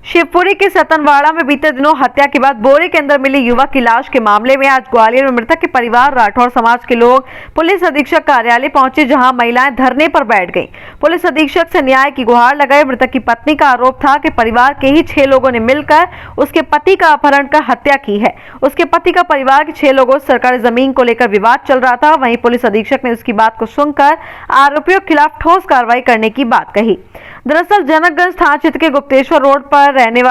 शिवपुरी के सतनवाड़ा में बीते दिनों हत्या के बाद बोरे के अंदर मिली युवक की लाश के मामले में आज ग्वालियर में मृतक के परिवार राठौर समाज के लोग पुलिस अधीक्षक कार्यालय पहुंचे, जहां महिलाएं धरने पर बैठ गईं। पुलिस अधीक्षक से न्याय की गुहार लगाई। मृतक की पत्नी का आरोप था कि परिवार के ही 6 लोगों ने मिलकर उसके पति का अपहरण कर हत्या की है। उसके पति का परिवार के 6 लोगों से सरकारी जमीन को लेकर विवाद चल रहा था। वहीं पुलिस अधीक्षक ने उसकी बात को सुनकर आरोपियों के खिलाफ ठोस कार्रवाई करने की बात कही। दरअसल जनकगंज थाना क्षेत्र के गुप्तेश्वर रोड पर रहने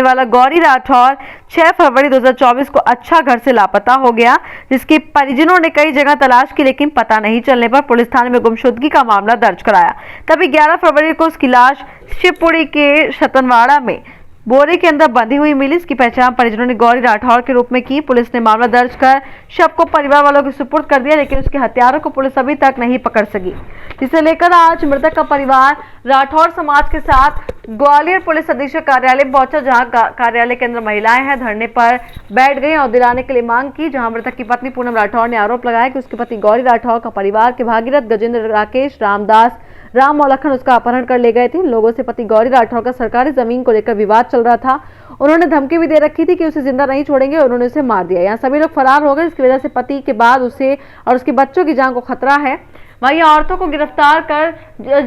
वाला गौरी राठौर 6 फरवरी 2024 को अच्छा घर से लापता हो गया, जिसके परिजनों ने कई जगह तलाश की, लेकिन पता नहीं चलने पर पुलिस थाने में गुमशुदगी का मामला दर्ज कराया। तभी 11 फरवरी को उसकी लाश शिवपुरी के सतनवाड़ा में बोरे के अंदर बंधी हुई मिली। इसकी पहचान परिजनों ने गौरी राठौर के रूप में की। पुलिस ने मामला दर्ज कर शव को परिवार वालों के सुपुर्द कर दिया, लेकिन उसके हत्यारों को पुलिस अभी तक नहीं पकड़ सकी, जिसे लेकर आज मृतक का परिवार राठौर समाज के साथ ग्वालियर पुलिस अधीक्षक कार्यालय पहुंचा, जहां कार्यालय के अंदर महिलाएं हैं धरने पर बैठ गई और दिलाने के लिए मांग की। जहां मृतक की पत्नी पूनम राठौर ने आरोप लगाया कि उसके पति गौरी राठौर का परिवार के भागीरथ, गजेंद्र, राकेश, रामदास, राम और लखन उसका अपहरण कर ले गए थे। लोगों से पति गौरी राठौर का सरकारी जमीन को लेकर विवाद चल रहा था। उन्होंने धमकी भी दे रखी थी कि उसे जिंदा नहीं छोड़ेंगे और उन्होंने उसे मार दिया। यहाँ सभी लोग फरार हो गए, जिसकी वजह से पति के बाद उसे और उसके बच्चों की जान को खतरा है। वहीं औरतों को गिरफ्तार कर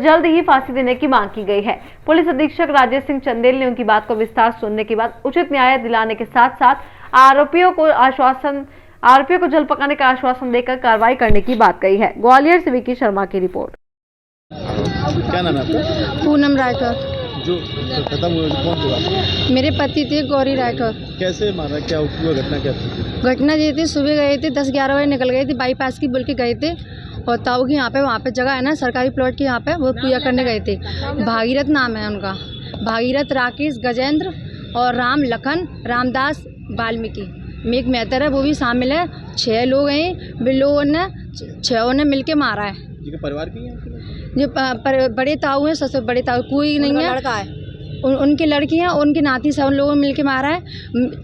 जल्द ही फांसी देने की मांग की गई है। पुलिस अधीक्षक राजेश सिंह चंदेल ने उनकी बात को विस्तार सुनने के बाद उचित न्याय दिलाने के साथ साथ आरोपियों को जल्द पकड़ने का आश्वासन देकर कार्रवाई करने की बात कही है। ग्वालियर से विकी शर्मा की रिपोर्ट। क्या नाम है आपका? पूनम राठौर। जो खत्म हुए कौन थे? मेरे पति थे गौरी राठौर। कैसे मारा, क्या हुआ, घटना क्या थी? घटना ये थी, सुबह गए थे 10-11 बजे निकल गए थे, बाईपास की बोल के गए थे और ताऊ की वहाँ पे जगह है ना सरकारी प्लॉट की, यहाँ पे वो पूजा करने गए थे। भागीरथ नाम है उनका, भागीरथ, राकेश, गजेंद्र और राम, लखन, रामदास, वाल्मीकि में एक मेहतर है, वो भी शामिल है। 6 लोग हैं, बिन लोगों ने 6 ने मिल के मारा है। परिवार की है? जो बड़े ताऊ हैं, सबसे बड़े ताऊ कोई नहीं है, लड़का है, उनकी लड़की हैं, उनके नाती सब लोगों ने मिलके मारा है।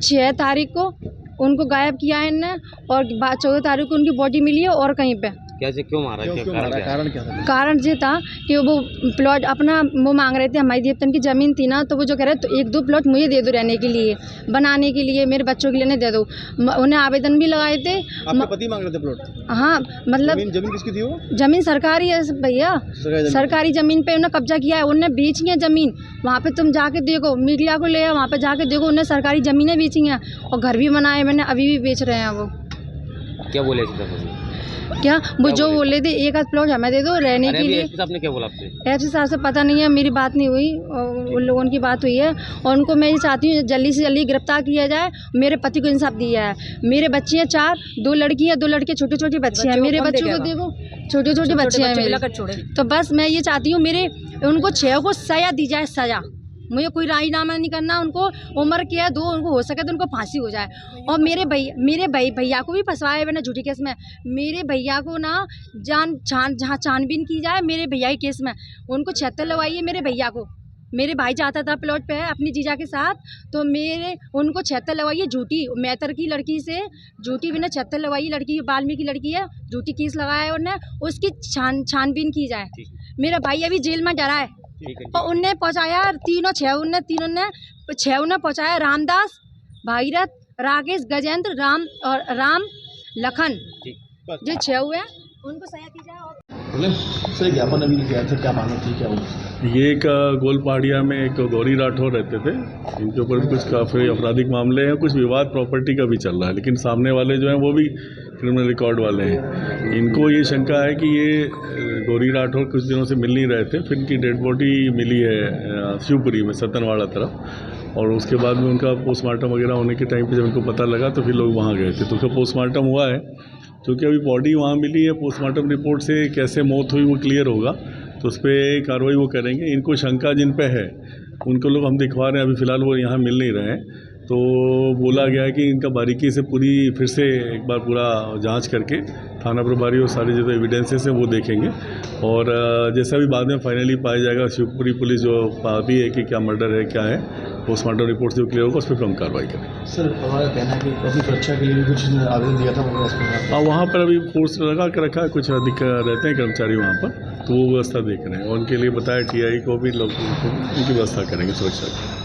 6 तारीख को उनको गायब किया है इनने और 14 तारीख को उनकी बॉडी मिली है और कहीं पे। कैसे, क्यों मारा? कारण क्या था? कारण ये था कि वो प्लॉट अपना वो मांग रहे थे, हमारी देवतन की ज़मीन थी ना, तो वो जो कह रहे तो 1-2 प्लॉट मुझे दे दो रहने के लिए, बनाने के लिए, मेरे बच्चों के लिए नहीं दे दो। उन्हें आवेदन भी लगाए थे। आपके पति मांग रहे थे प्लॉट? हाँ, मतलब जमीन किसकी थी वो? जमीन सरकारी है भैया, सरकारी जमीन पे उन्हें कब्जा किया है, उन्हें बेची है जमीन। वहाँ पे तुम जाके देखो, मीडिया को ले वहाँ पे जाके देखो, उन्हें सरकारी जमीनें बेची हैं और घर भी बनाए, मैंने अभी भी बेच रहे हैं। वो क्या बोले क्या वो जो बोले थे 1 प्लॉट हमें दे दो रहने के लिए। आपने क्या बोला? आपसे ऐसे साहब से पता नहीं है, मेरी बात नहीं हुई, उन लोगों की बात हुई है और उनको मैं ये चाहती हूँ जल्दी से जल्दी गिरफ्तार किया जाए, मेरे पति को इंसाफ दिया है। मेरे बच्चे हैं 4, 2 लड़की हैं, 2 लड़के, छोटे बच्चे हैं। मेरे बच्चों को देखो, छोटे बच्चे हैं मेरे। तो बस मैं ये चाहती हूँ उनको 6 को सजा दी जाए, सजा। मुझे कोई राजीनामा नहीं करना, उनको उम्र क्या है 2, उनको हो सके तो उनको फांसी हो जाए। और मेरे भैया को भी फंसवाए मैंने झूठी केस में। मेरे भैया को ना जहाँ छानबीन की जाए मेरे भैया के केस में, उनको 76 लगवाइए मेरे भैया को। मेरे भाई जाता था प्लॉट पे अपनी जीजा के साथ, तो उनको 76 लगवाइए झूठी, मेहतर की लड़की से झूठी बिना 76 लगवाइए, लड़की वाल्मीकि की लड़की है, झूठी केस लगाया उन्हें, उसकी छानबीन की जाए। मेरा भाई अभी जेल में डरा है और उनने पहुंचाया 3 ने 6 ने पहुंचाया, रामदास, भागीरथ, राकेश, गजेंद्र, राम, लखन, जो 6 हुए उनको सजा दी जाए। ज्ञापन अभी लिखा था, क्या मांग थी, क्या हुआ? ये एक गोलपहाड़िया में एक गौरी राठौर रहते थे, इनके ऊपर कुछ काफ़ी आपराधिक मामले हैं, कुछ विवाद प्रॉपर्टी का भी चल रहा है, लेकिन सामने वाले जो हैं वो भी क्रिमिनल रिकॉर्ड वाले हैं। इनको ये शंका है कि ये गौरी राठौर कुछ दिनों से मिल नहीं रहे थे, फिर इनकी डेड बॉडी मिली है शिवपुरी में सतनवाड़ा तरफ, और उसके बाद में उनका पोस्टमार्टम वगैरह होने के टाइम पे जब उनको पता लगा तो फिर लोग वहाँ गए थे, तो उसका पोस्टमार्टम हुआ है। क्योंकि अभी बॉडी वहाँ मिली है, पोस्टमार्टम रिपोर्ट से कैसे मौत हुई वो क्लियर होगा, तो उस पर कार्रवाई वो करेंगे। इनको शंका जिन पे है उनको लोग हम दिखवा रहे हैं, अभी फ़िलहाल वो यहाँ मिल नहीं रहे हैं, तो बोला गया है कि इनका बारीकी से पूरी फिर से एक बार पूरा जांच करके थाना प्रभारी और सारे जो एविडेंसेस हैं वो देखेंगे और जैसा भी बाद में फाइनली पाया जाएगा शिवपुरी पुलिस जो पाती है कि क्या मर्डर है क्या है पोस्टमार्टम रिपोर्ट से क्लियर होगा उस पर हम कार्रवाई करेंगे। सर हमारा कहना है कि अपनी सुरक्षा के लिए भी कुछ आवेदन दिया था हाँ वहाँ पर अभी फोर्स लगा कर रखा है कुछ अधिक रहते हैं कर्मचारी वहाँ पर तो वो व्यवस्था देख रहे हैं और उनके लिए बताया TI को भी लोग उनकी व्यवस्था करेंगे सुरक्षा की।